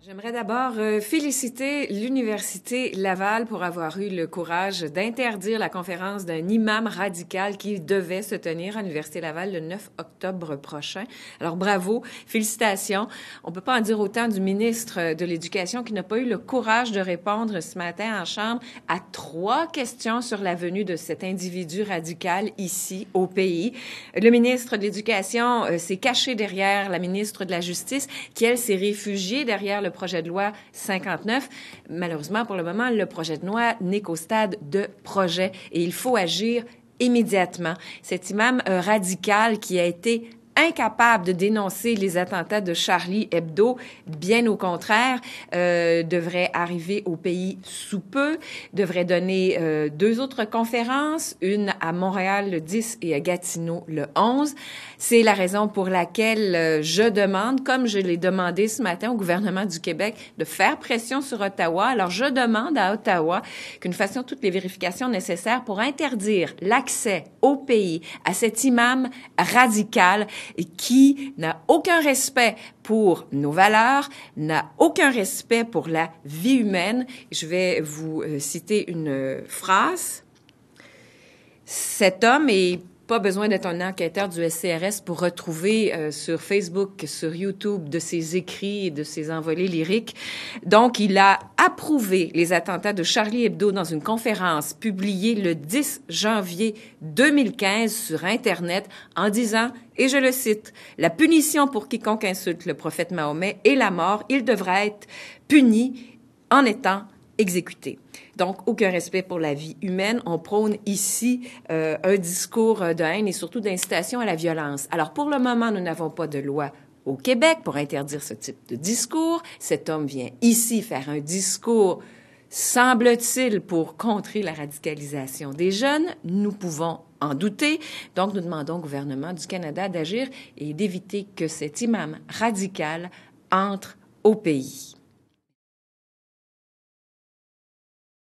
J'aimerais d'abord féliciter l'Université Laval pour avoir eu le courage d'interdire la conférence d'un imam radical qui devait se tenir à l'Université Laval le 9 octobre prochain. Alors bravo, félicitations. On peut pas en dire autant du ministre de l'Éducation qui n'a pas eu le courage de répondre ce matin en Chambre à 3 questions sur la venue de cet individu radical ici au pays. Le ministre de l'Éducation s'est caché derrière la ministre de la Justice qui, elle, s'est réfugiée derrière le projet de loi 59. Malheureusement, pour le moment, le projet de loi n'est qu'au stade de projet et il faut agir immédiatement. Cet imam radical qui a été incapable de dénoncer les attentats de Charlie Hebdo, bien au contraire, devrait arriver au pays sous peu, devrait donner 2 autres conférences, une à Montréal le 10 et à Gatineau le 11. C'est la raison pour laquelle je demande, comme je l'ai demandé ce matin au gouvernement du Québec, de faire pression sur Ottawa. Alors, je demande à Ottawa que nous fassions toutes les vérifications nécessaires pour interdire l'accès au pays à cet imam radical et qui n'a aucun respect pour nos valeurs, n'a aucun respect pour la vie humaine. Je vais vous citer une phrase. Cet homme est pas besoin d'être un enquêteur du SCRS pour retrouver sur Facebook, sur YouTube, de ses écrits et de ses envolées lyriques. Donc, il a approuvé les attentats de Charlie Hebdo dans une conférence publiée le 10 janvier 2015 sur Internet en disant, et je le cite, « La punition pour quiconque insulte le prophète Mahomet est la mort. Il devra être puni en étant exécuté. » Donc, aucun respect pour la vie humaine. On prône ici un discours de haine et surtout d'incitation à la violence. Alors, pour le moment, nous n'avons pas de loi au Québec pour interdire ce type de discours. Cet homme vient ici faire un discours, semble-t-il, pour contrer la radicalisation des jeunes. Nous pouvons en douter. Donc, nous demandons au gouvernement du Canada d'agir et d'éviter que cet imam radical entre au pays.